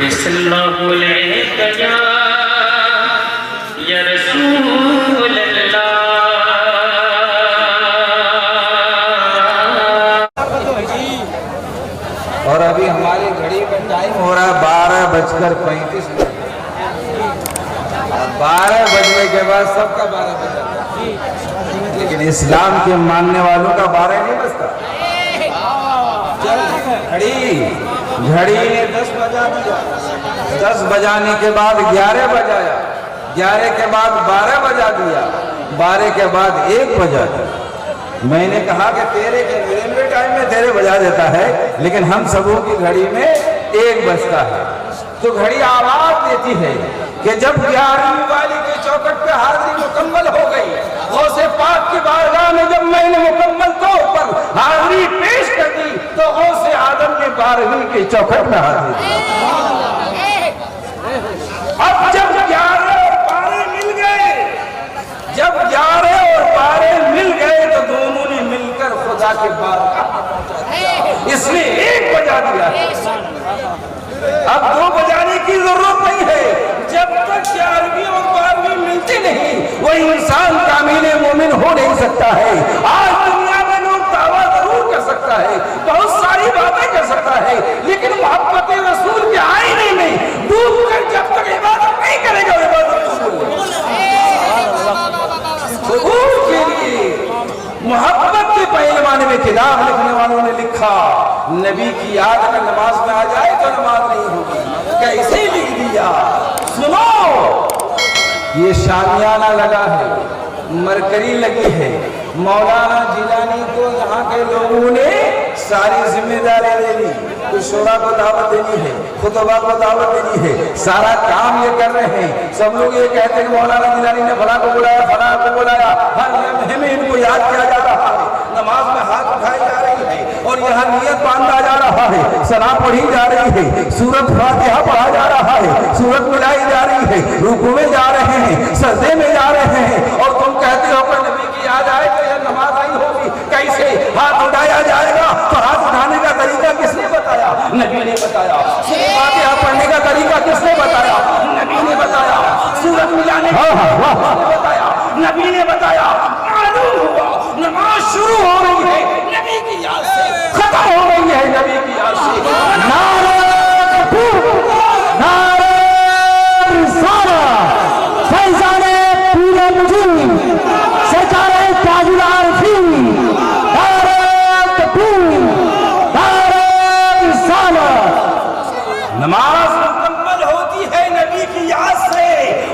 اللہ علیک یا رسول اللہ۔ اور ابھی ہماری گھڑی میں ٹائم ہو رہا ہے 12:35۔ 12 بجنے کے بعد سب کا 12 بج جاتا ہے، لیکن اسلام کے ماننے والوں کا 12 نہیں بجتا۔ گھڑی نے 10 بجا دیا، 10 بجانے کے بعد 11 بجایا، 11 کے بعد 12 بجا دیا، 12 کے بعد 1 بجا دیا۔ میں نے کہا کہ تیرے کے میرے ٹائم میں تیرے بجا دیتا ہے، لیکن ہم سبوں کی گھڑی میں 1 بجتا ہے۔ تو گھڑی آواز دیتی ہے کہ جب 11ویں والی کے چوکٹ پہ حاضری مکمل ہو گئی، غوث پاک کی بارگاہ میں جب میں نے مکمل طور پر حاضری پیش کر دی تو غوث آدم نے 12ویں کے چوکٹ میں حاضری دی۔ اب جب 11 اور 12 مل گئے، جب 11 اور 12 مل گئے تو دونوں نے مل کر خدا کے بارگاہ پہنچا دیا۔ اس نے 1 بجا دیا۔ اب 2 بجانے کی ضرورت نہیں ہے۔ جب تک 11ویں اور 12ویں ملتی نہیں، وہ انسان کامل مومن ہو نہیں سکتا ہے۔ آج دنیا میں لوگ دعویٰ ضرور کر سکتا ہے، بہت ساری باتیں کر سکتا ہے، لیکن محبت رسول کے آئینے میں ڈوب کر جب تک عبادت نہیں کرے گا، عبادت قبول کے لیے محبت کے پہلوانے میں کتاب لکھنے والوں نے لکھا، نبی کی یاد اگر نماز میں آ جائے تو نماز نہیں ہوگی۔ کیسے لکھ دیا؟ سنو، یہ شامیانہ لگا ہے، مرکری لگی ہے، مولانا جیلانی کو یہاں کے لوگوں نے ساری ذمہ داری دے دی، کچھ شورا کو دعوت دینی ہے، خطبہ کو دعوت دینی ہے، سارا کام یہ کر رہے ہیں۔ سب لوگ یہ کہتے ہیں کہ مولانا جیلانی نے فلاں کو بلایا، فلاں کو بلایا، ہر لمحے میں ان کو یاد کیا جا رہا ہے، نماز میں ہاتھ اٹھائی جا رہی ہے اور یہاں نیت باندھا جا رہا ہے، ثنا پڑھی جا رہی ہے، سورۃ فاتحہ پڑھا جا رہا ہے، سورت ملائی جا رہی ہے، رکوع میں جا رہے ہیں، سجدے میں جا رہے ہیں، اور تم کہتے ہو کہ نبی کی یاد آئے تو یہ نماز نہیں ہوگی۔ کیسے ہاتھ اٹھایا جائے گا؟ تو ہاتھ اٹھانے کا طریقہ کس نے بتایا؟ نبی نے بتایا۔ فاتحہ پڑھنے کا طریقہ کس نے بتایا؟ نبی نے بتایا۔ سورت ملانے کا طریقہ کس نے بتایا؟ نبی نے بتایا۔ معلوم ہوا نماز شروع ہو رہی ہے نبی کی یاد سے، ختم ہو رہی ہے نبی کی یاد سے۔ نعرہ تکبیر، نعرہ رسالت، فیضان پورے مجید، سرکار تاج العارفین، نعرہ تکبیر، نعرہ رسالت۔ نماز مکمل ہوتی ہے نبی کی یاد سے۔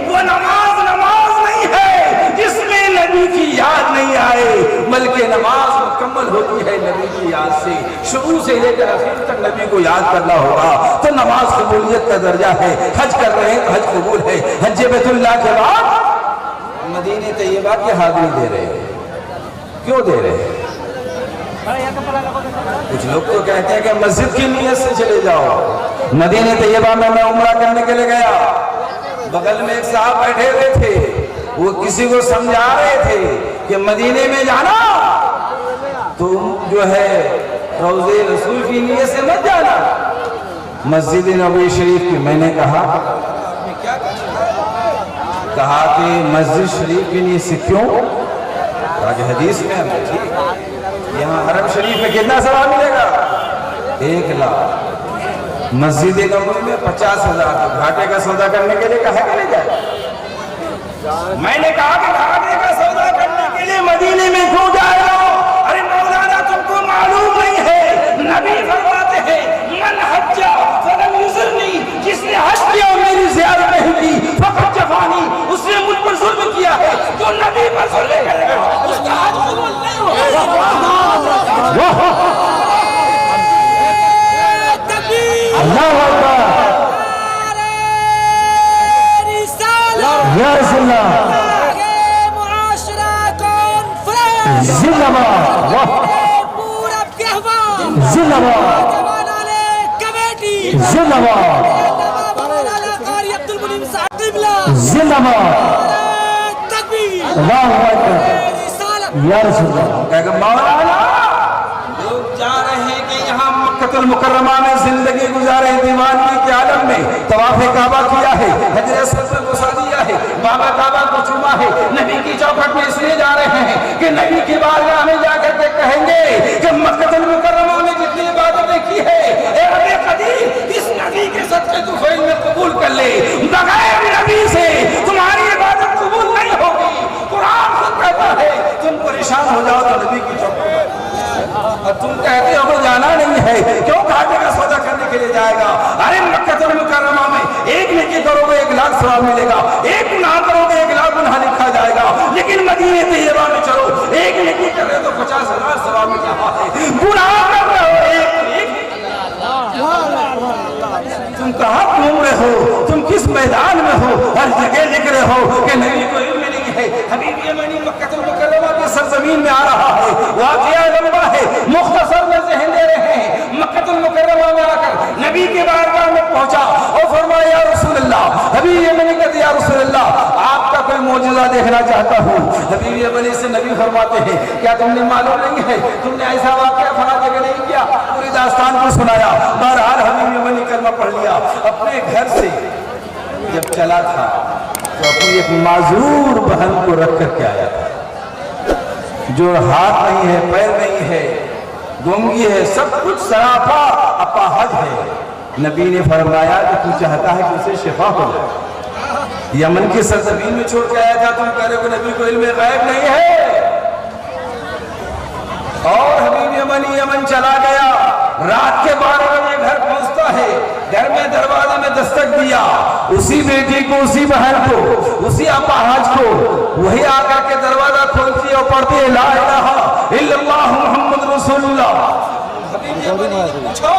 وہ نماز نہیں ہے جس میں نبی کی یاد نہیں آئے، بلکہ نماز مکمل ہوتی ہے نبی کی یاد سے۔ شروع سے لے کر آخر تک نبی کو یاد کرنا ہوگا تو نماز قبولیت کا درجہ ہے۔ حج کر رہے ہیں تو حج قبول ہے۔ حج بیت اللہ کے بعد مدینہ طیبہ کی حاضری دے رہے ہیں۔ کیوں دے رہے ہیں؟ کچھ لوگ تو کہتے ہیں کہ مسجد کی نیت سے چلے جاؤ۔ مدینہ طیبہ میں عمرہ کرنے کے لیے گیا، بغل میں ایک صاحب بیٹھے ہوئے تھے، وہ کسی کو سمجھا رہے تھے کہ مدینے میں جانا تم جو ہے روضہ رسول کی نیت سے مت جانا، مسجد نبوی شریف کی۔ میں نے کہا کہ مسجد شریف کی نیت سے کیوں؟ کہا کہ حدیث میں ہمیں ٹھیک، یہاں حرم شریف میں کتنا ثواب ملے گا؟ 1 لاکھ۔ مسجد نبوی میں 50,000۔ گھاٹے کا سودا کرنے کے لیے کہاں لے جائے؟ میں نے کہا کہ گھاٹے کا سودا کرنے کے لیے مدینے میں کیوں جائے گا؟ ارے مولانا تم کو معلوم نہیں ہے، نبی فرماتے ہیں من حج فلم یزرنی، جس نے حج کیا اور میری زیارت نہیں کی فقط جفانی، اس نے مجھ پر ظلم کیا ہے۔ جو نبی پر ظلم کرے گا اس کا حج قبول نہیں ہوگا۔ اللہ اکبر، یا رسول اللہ، زندہ باد، زندہ باد، زندہ باد، زندہ باد، اللہ اکبر، یا رسول اللہ۔ مولانا لوگ جا رہے ہیں کہ یہاں مکہ المکرمہ میں زندگی گزارے دیوانگی کے عالم میں، कि नबी की बारगाह में जाकर के कहेंगे कि मक्का मुकर्रमा में जितनी इबादतें की है ए अबे कदीर इस नबी के सदक़े तू फ़ैल में कबूल कर ले, बगैर नबी से तुम्हारी इबादत कबूल नहीं होगी। कुरान खुद कहता है तुम परेशान हो जाओ तो नबी की चौकी और तुम कहते हो हमें जाना नहीं है, क्यों घाटे का सौदा करने के लिए जाएगा? अरे मक्का मुकर्रमा में एक नेकी करोगे 1 लाख सवाब मिलेगा, एक गुनाह करोगे 1 लाख गुनाह लिखा जाएगा। लेकिन मदीने तैयबा में चलो, एक नेकी कर रहे हो तो 50,000 सवाब मिल रहा है, गुनाह कर रहे हो एक तुम कहाँ घूम रहे हो, तुम किस मैदान में हो? हर जगह लिख रहे हो कि नबी को इल्म नहीं है। हबीब यमनी मक्का मुकर्रमा की सरजमीन में आ रहा है, वाक़या लंबा है, मुख्तसर में ज़हन दे रहे हैं। मक्का मुकर्रमा में आकर नबी के बारगाह में पहुंचा और फरमाया या रसूल अल्लाह, हबीब यमनी कहते या रसूल अल्लाह आपका कोई मौजूदा देखना चाहता हूँ। हबीब यमनी से नबी फरमाते हैं क्या तुमने मालूम नहीं है, तुमने ऐसा वाक़या फला जगह नहीं किया? पूरी दास्तान को सुनाया। बहरहाल हबीब यमनी कलमा पढ़ लिया। अपने घर से जब चला था तो अपनी एक माजूर बहन को रख करके आया था, जो हाथ नहीं है, पैर नहीं है, गूंगी है, सब कुछ सराफा अपाहज है। नबी ने फरमाया कि तू चाहता है कि उसे शिफा हो जाए। यमन की सरजमीन में छोड़ के आया था, तुम कह रहे हो नबी को इल्म गैब नहीं है। और हबीब यमनी यमन चला गया। रात के 12 बजे घर पहुंचता है, घर में दरवाजे में दस्तक दिया, उसी बेटी को, उसी बहन को, उसी अपाहज को, वही आकर के दरवाजा खोलती है और पढ़ती है ला इलाहा इल्लल्लाह मुहम्मद रसूलुल्लाह। हबीब यमनी पूछो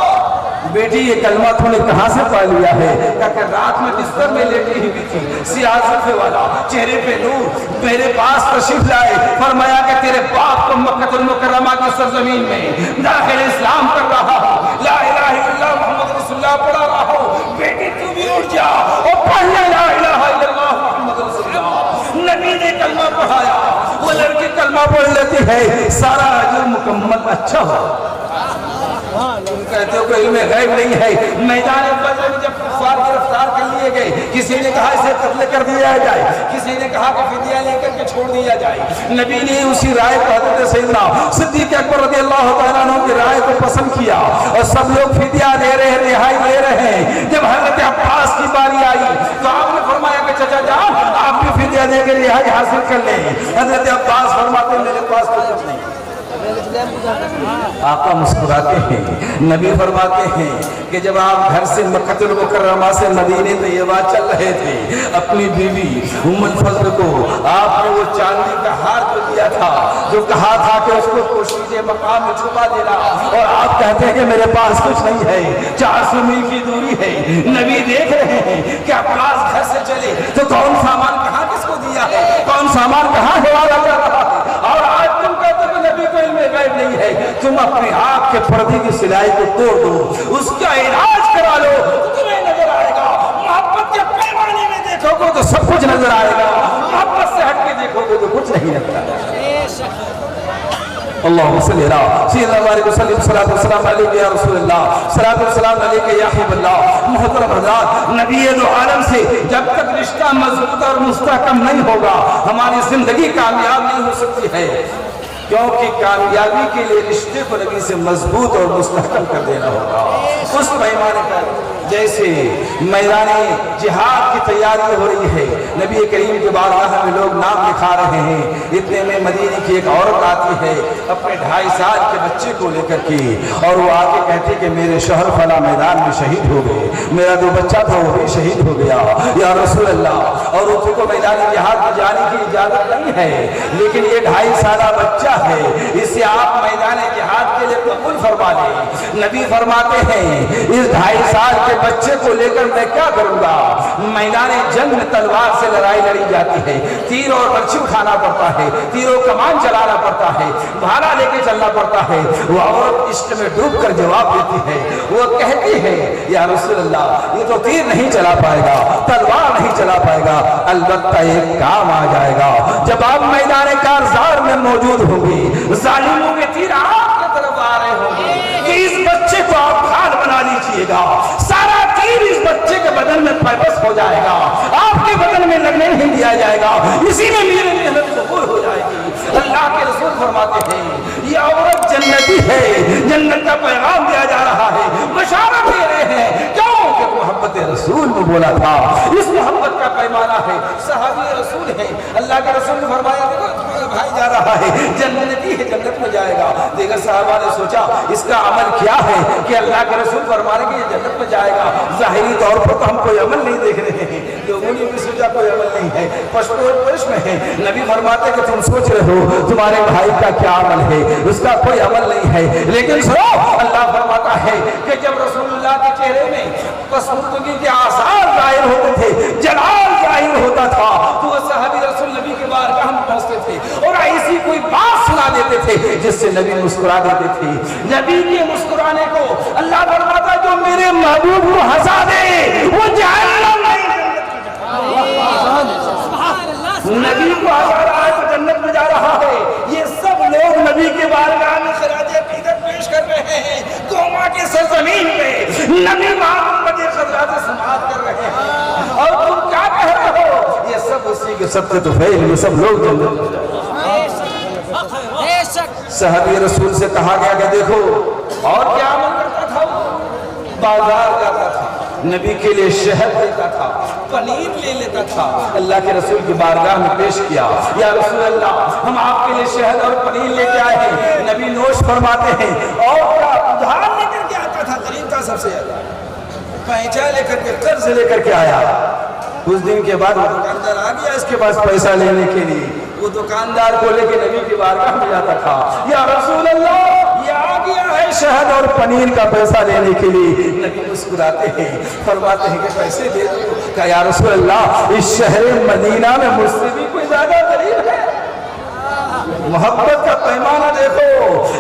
बेटी ये कलमा तूने कहाँ से पा लिया है? क्या रात में बिस्तर में लेटी हुई थी, सियासत वाला, चेहरे पे नूर, मेरे पास तशरीफ लाए, फरमाया कि तेरे बाप को मक्का मुकर्रमा की सरजमीन में दाखिल इस्लाम कर रहा हो, ला इलाहा इल्लल्लाह मुहम्मद रसूलुल्लाह पढ़ा रहा हो। बेटी तू भी उठ जा और पढ़ ले ला इलाहा इल्लल्लाह मुहम्मद रसूलुल्लाह। नबी ने कलमा पढ़ाया, वो लड़की कलमा पढ़ लेती है, सारा अजर मुकम्मल अच्छा हो। तुम कहते हो कोई इल्म गैब नहीं है। मैदान बदर में जब कुफार गिरफ्तार कर लिए गए, किसी ने कहा इसे कत्ल कर दिया जाए, किसी ने कहा कि फिदिया लेकर के छोड़ दिया जाए। नबी ने उसी राय को हज़रत सैयदना सिद्दीक़ अकबर रज़ियल्लाहु तआला अन्हु की राय को पसंद किया और सब लोग फिदिया दे रहे हैं, रिहाई दे रहे हैं। जब हज़रत अब्बास की बारी आई तो आपने फरमाया कि चाचा जान आप भी फिदिया देकर रिहाई हासिल कर लें। हज़रत अब्बास फरमाते मेरे पास कुछ नहीं। आका मुस्कुराते हैं, नबी फरमाते हैं कि जब आप घर से मक्का मुकर्रमा से मदीने तैयबा चल रहे थे, अपनी बीवी उम्मुल फज़ल को आपने वो चांदी का हार तो दिया था, जो कहा था कि उसको कोशिश मकाम में छुपा देना, और आप कहते हैं कि मेरे पास कुछ नहीं है, 400 मील की दूरी है। नबी देख रहे हैं कि अब्बास घर से चले तो कौन सामान कहाँ किसको दिया है, कौन सामान कहाँ हवाला कर रहा है। और आज तुम कहते हो नबी को इल्म गैब नहीं है, तुम अपने आप के पर्दे की सिलाई को तोड़ दो, उसका इलाज करा लो, तुम्हें नजर आएगा। मोहब्बत के पैमाने में देखोगे तो सब कुछ नजर आएगा, मोहब्बत से हट के देखोगे तो कुछ नहीं नजर। अल्लाहुम्मा सल्ली अला सय्यिदना व सल्लम सलाम अलैका या रसूलल्लाह, सलातो सलाम अलैका या हबीबल्लाह। मुहतरम हज़रात, नबी दो आलम से जब तक रिश्ता मजबूत और मुस्तहकम नहीं होगा, हमारी जिंदगी कामयाब नहीं हो सकती है, क्योंकि कामयाबी के लिए रिश्ते को नबी से मजबूत और मुस्तहकम कर देना होगा। उस पैमाने पर जैसे मैदान जिहाद की तैयारी हो रही है, नबी करीम के बारगाह में लोग नाम लिखा रहे हैं, इतने में मदीने की एक औरत आती है अपने 2.5 साल के बच्चे को लेकर के, और वो आके कहती कि मेरे शोहर फला मैदान में शहीद हो गए, मेरा जो बच्चा था वो भी शहीद हो गया या रसूल अल्लाह। और उसको मैदान जिहाद में जाने की इजाजत नहीं है, लेकिन ये 2.5 साल बच्चा है, इसे आप मैदान जिहाद के लिए कबूल फरमा लें। नबी फरमाते हैं इस 2.5 साल के बच्चे को लेकर मैं क्या करूंगा? मैदान जंग में तलवार से लड़ाई लड़ी जाती है, तीर और बर्छी उठाना पड़ता है, तीरों कमान चलाना पड़ता है, भाला लेके चलना पड़ता है। वो औरत इश्क में डूब कर जवाब देती है, वो कहती है या रसूल अल्लाह ये तो तीर नहीं चला पाएगा, तलवार नहीं चला पाएगा, अलबत्ता एक काम आ जाएगा, जब आप मैदान कारज़ार में मौजूद होंगे, जालिमों के तीर आपकी तरफ आ रहे होंगे, कि इस बच्चे को आप खाल बना लीजिएगा, सारा तीर इस बच्चे के बदन में पैबस हो जाएगा, आपके बदन में लगने नहीं दिया जाएगा, इसी में मेरी मेहनत कबूल हो जाएगी। अल्लाह के रसूल फरमाते हैं ये औरत जन्नती है, जन्नत का पैगाम दिया जा रहा है, बशारत दे रहे हैं। क्यों? कि मोहब्बत रसूल में बोला था, इस मोहब्बत का पैमाना है, सहाबी रसूल है। अल्लाह के रसूल ने फरमाया देखो तुम्हारा भाई जा रहा है, जन्नती है, जन्नत में जाएगा। देखा साहबा ने सोचा इसका अमल क्या है कि अल्लाह के रसूल फरमाने कि ये जन्नत में जाएगा। जाहिरी तौर पर तो हम कोई अमल नहीं देख रहे हैं, लोगों ने भी सोचा कोई अमल नहीं है, प्रश्न है। नबी फरमाते कि तुम सोच रहे हो तुम्हारे भाई का क्या अमल है, उसका कोई अमल नहीं है। लेकिन सुनो, अल्लाह फरमाता है कि जब रसूलुल्लाह के चेहरे में पसंदगी के आसार जाहिर होते थे, जलाल जाहिर होता था, तो वो सहाबी रसूल नबी के बारगाह में पहुंचते थे और ऐसी कोई बात सुना देते थे जिससे नबी मुस्कुरा देते थे। नबी के मुस्कुराने को अल्लाह फरमाता जो मेरे महबूब को हंसा दे वो जहन्नम नहीं, नबी को हंसा रहा है तो जन्नत में जा रहा है। ये सब लोग नबी के बारगाह में खराज अकीदत पेश कर रहे हैं, कोमा के सरजमीन पे नबी मोहम्मद खराज समाअत कर रहे हैं, और तुम क्या कह रहे हो? ये सब उसी के सबके तो फेल, ये सब लोग जन्नत में जाएंगे। सहाबी रसूल से कहा गया कि देखो और क्या अमल करता था, बाजार जाता था, नबी के लिए शहद लेता था, पनीर ले लेता था, अल्लाह के रसूल की बारगाह में पेश किया, या रसूल अल्लाह हम आपके लिए शहद और पनीर लेके आए हैं। नबी नोश फरमाते हैं और क्या उधार लेकर के आता था, गरीब था सबसे ज्यादा, पैसा लेकर के कर्ज लेकर के आया। कुछ दिन के बाद वो दुकानदार आ गया इसके पास पैसा लेने के लिए, वो दुकानदार को लेके नबी की बारगाह में जाता था, या रसूल अल्लाह ये आ गया है शहद और पनीर का पैसा लेने के लिए। नबी मुस्कुराते हैं, फरमाते हैं कि पैसे दे दो। कहा या रसूल अल्लाह इस शहर मदीना में मुझसे भी कोई ज्यादा गरीब है। मोहब्बत का पैमाना देखो,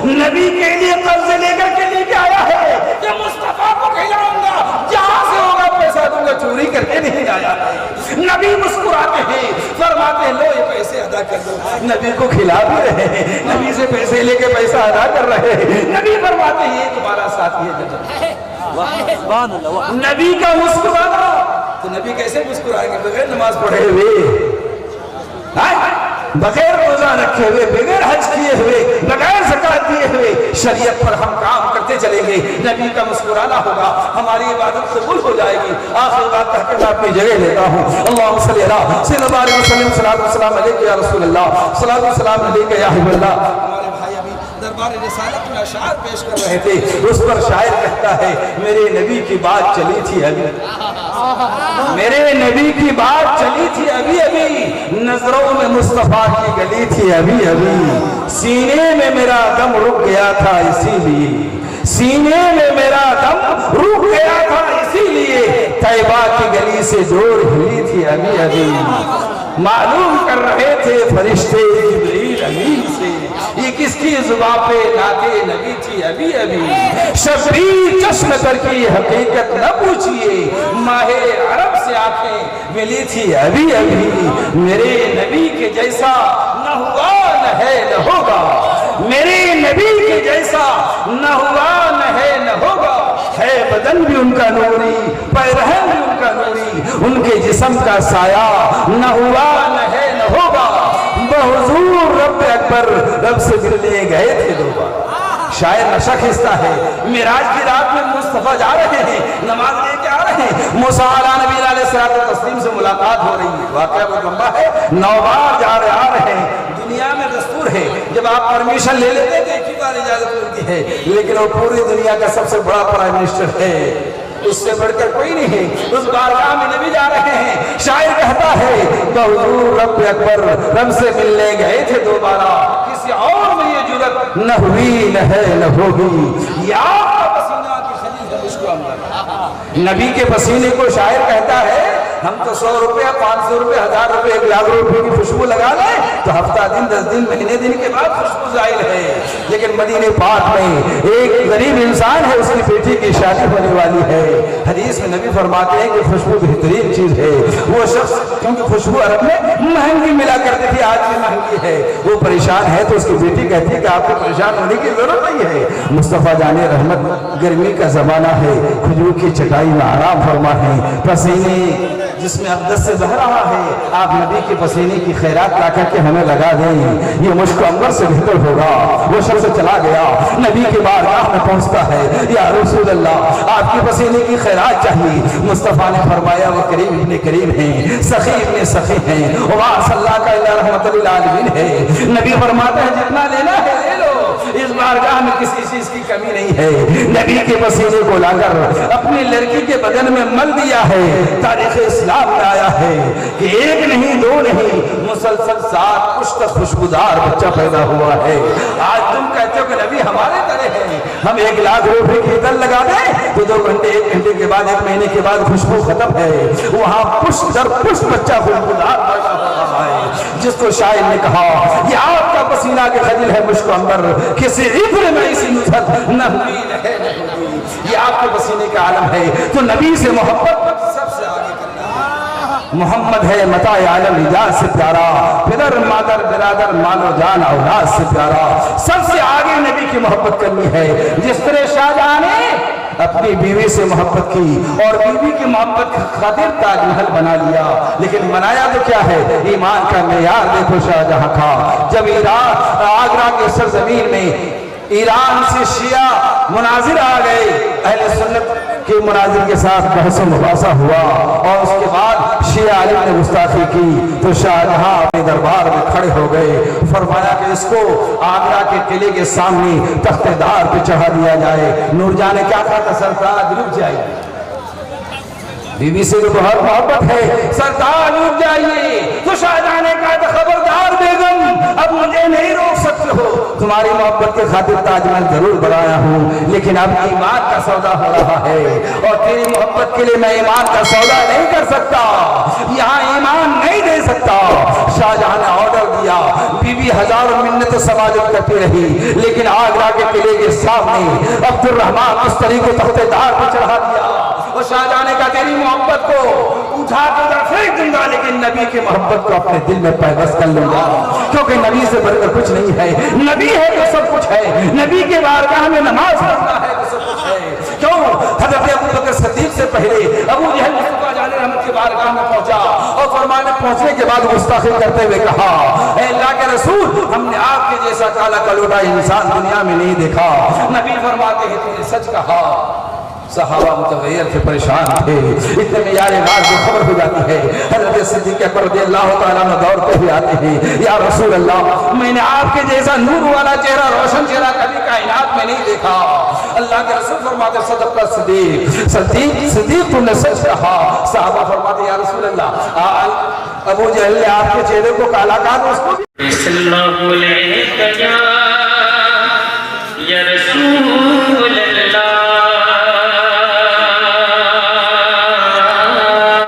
नबी के लिए कर्ज लेकर के लेके आया है कि मुस्तफा को खिलाऊंगा, जहां से होगा पैसा दूंगा, चोरी करके नहीं आया। नबी मुस्कुराते हैं, फरमाते हैं लो ये पैसे अदा कर दो। नबी को खिला भी रहे हैं, नबी से पैसे लेके पैसा अदा कर रहे हैं। नबी फरमाते हैं ये तुम्हारा साथी है। नबी का मुस्कुराना, तो नबी कैसे मुस्कुराएंगे? बगैर नमाज पढ़े हुए, बगैर रोजा रखे हुए, बगैर हज किए हुए, बगैर ज़कात दिए हुए, शरीयत पर हम काम करते चलेंगे। नबी का मुस्कुराना होगा, हमारी इबादत कबूल हो जाएगी। आखिर बात कहकर मैं अपनी जगह लेता हूँ। अल्लाहुम्मा सल्ली अला सय्यिदिना मुहम्मद सल्लल्लाहु अलैहि वसल्लम अलैहि या रसूल अल्लाह सल्लल्लाहु अलैहि वसल्लम अलैहि या हबीबल्लाह। हमारे भाई अभी दरबार रिसालत में अशआर पेश कर रहे थे, उस पर शायर कहता है मेरे नबी की बात चली थी अभी, मेरे नबी की बात चली थी अभी अभी, नजरों में मुस्तफा की गली थी अभी अभी, सीने में मेरा दम रुक गया था इसीलिए, सीने में मेरा दम रुक गया था इसीलिए, तैबा की गली से जोर हिली थी अभी अभी, मालूम कर रहे थे फरिश्ते जिब्रील अमीन से ये किसकी जुबान पे नाते नबी थी अभी अभी। शबरीर चश्म करके हकीकत न पूछिए, माहे अरब से आंखें मिली थी अभी अभी, मेरे नबी के जैसा न हुआ न है न होगा, मेरे नबी के जैसा न हुआ न है न होगा, है बदन भी उनका नूरी, पैरहन भी उनका नूरी, उनके जिस्म का साया न हुआ न है न होगा, बहुजूर रब अकबर रब से मिलने गए थे दो बार। शायर नशा खींचता है, मिराज की रात में मुस्तफा जा रहे हैं, नमाज लेके आ रहे हैं, मूसा नबी अलैहिस्सलातु तस्लीम से मुलाकात हो रही है, वाकया बहुत लंबा है, 9 बार आ रहे हैं। दुनिया में दस्तूर है जब आप परमिशन ले लेते हैं तो एक ही बार इजाजत मिलती है, लेकिन वो पूरी दुनिया का सबसे बड़ा प्राइम मिनिस्टर है, उससे बढ़कर कोई नहीं है। उस बारगाह में नबी जा रहे हैं, शायर कहता है बहुजूर रब अकबर रब से मिलने गए थे दोबारा, किसी और में ये जुर्रत न हुई न है न होगी, या पसीना की खलील है मुझको अंदर। नबी के पसीने को शायर कहता है हम तो 100 रुपया 500 रुपये 1000 रुपये 1 लाख रुपये की खुशबू लगा लें तो हफ्ता दिन 10 दिन महीने दिन के बाद खुशबू जाहिर है, लेकिन मदीने पाक में एक गरीब इंसान है, उसकी बेटी की शादी होने वाली है। हदीस में नबी फरमाते हैं कि खुशबू बेहतरीन चीज है। वो शख्स क्योंकि खुशबू अरब में महंगी मिला करती थी, आज भी महंगी है, वो परेशान है तो उसकी बेटी कहती है कि आपको परेशान होने की जरूरत नहीं है, मुस्तफा जाने रहमत गर्मी का जमाना है, खुजू की चटाई में आराम फरमा है, पसीने جس میں اقدس سے بہ رہا ہے، آپ نبی کے پسینے کی خیرات لا کر کے ہمیں لگا دیں، یہ مشک عنبر سے بہتر ہوگا۔ وہ شخص چلا گیا، نبی کے بارگاہ میں پہنچتا ہے، یا رسول اللہ آپ کے پسینے کی خیرات چاہیے۔ مصطفیٰ نے فرمایا وہ کریم ابن کریم ہیں، سخی ابن سخی ہیں، وما صلی اللہ کا اللہ رحمت للعالمین ہے۔ نبی فرماتا ہے جتنا لینا ہے لے لو، اس بارگاہ میں کسی چیز کی کمی نہیں ہے۔ نبی کے پسینے کو لا کر اپنی لڑکی کے بدن میں مل دیا ہے۔ تاریخ اسلام میں آیا ہے کہ ایک نہیں دو نہیں، مسلسل 7 پشت خوشبودار بچہ پیدا ہوا ہے۔ آج تم کہتے ہو کہ نبی ہمارے طرح ہے، ہم 1 لاکھ روپے کی دل لگا دیں تو 2 گھنٹے 1 گھنٹے کے بعد 1 مہینے کے بعد خوشبو ختم ہے۔ وہاں پشت در پشت بچہ خوشبودار پیدا ہو رہا ہے، جس کو شاعر نے کہا یہ آپ کا پسینہ کے خجل ہے مشک عنبر، کسی عبر میں اسی نصحت نہ ہوئی ہے، یہ آپ کے پسینے کا عالم ہے۔ تو نبی سے محبت سب سے آگے کرنا ہے۔ محمد ہے متاع عالم ایجاد سے پیارا، پدر مادر برادر مال و جان اولاد سے پیارا، سب سے آگے نبی کی محبت کرنی ہے۔ جس طرح شاہجہاں نے اپنی بیوی سے محبت کی اور بیوی کی محبت کی خاطر تاج محل بنا لیا، لیکن بنایا تو کیا ہے؟ ایمان کا معیار دیکھو شاہجہاں کا۔ جب آگرہ کے سرزمین میں ایران سے شیعہ مناظر آ گئے، اہل سنت کے مناظر کے ساتھ بحث و مباحثہ ہوا، اور اس کے بعد شیعہ علی نے گستاخی کی تو شاہجہاں اپنے دربار میں کھڑے ہو گئے، فرمایا کہ اس کو آگرہ کے قلعے کے سامنے تخت دار پہ چڑھا دیا جائے۔ نور جان نے کیا کہا تھا؟ سرتاج رک جائیے، بیوی سے تو بہت محبت ہے، سرتاج رک جائیے۔ تو شاہجہاں نے کہا تھا خبردار بیگم، اب مجھے نہیں روک سکتے ہو، تمہاری محبت کے خاطر تاج محل ضرور بنایا ہوں، لیکن اب ایمان کا سودا ہو رہا ہے، اور تیری محبت کے لیے میں ایمان کا سودا نہیں کر سکتا، یہاں ایمان نہیں دے سکتا۔ شاہجہاں نے آرڈر دیا، بیوی ہزاروں منت سماجت کرتی رہی، لیکن آگرہ کے قلعے کے سامنے عبد الرحمن مستری کو تخت دار پر چڑھا دیا۔ اور شاہجہاں نے کہا تیری محبت کو اٹھا کے ادھر پھینک دوں گا، لیکن نبی کی محبت کو اپنے دل میں پیوست کر لوں گا، کیونکہ نبی سے بڑھ کر کچھ نہیں ہے، نبی ہے تو سب کچھ ہے، نبی کے بارگاہ میں نماز پڑھنا ہے تو سب کچھ ہے۔ کیوں؟ حضرت ابوبکر صدیق سے پہلے ابو جہل مصطفیٰ جان رحمت کے بارگاہ میں پہنچا، اور فرمانے پہنچنے کے بعد گستاخی کرتے ہوئے کہا اے اللہ کے رسول، ہم نے آپ کے جیسا کالا کلوٹا انسان دنیا میں نہیں دیکھا۔ نبی فرماتے ہیں تو نے سچ کہا۔ صحابہ متغیر سے پریشان تھے، اتنے میں یار غار کو خبر ہو جاتی ہے، حضرت صدیق اکبر رضی اللہ تعالیٰ عنہ دوڑتے ہوئے آتے ہیں، یا رسول اللہ میں نے آپ کے جیسا نور والا چہرہ، روشن چہرہ کبھی کائنات میں نہیں دیکھا۔ اللہ کے رسول فرماتے صدق صدیق تم نے سچ کہا۔ صحابہ فرماتے یا رسول اللہ ابو جہل نے آپ کے چہرے کو کالا کہا تو اس کو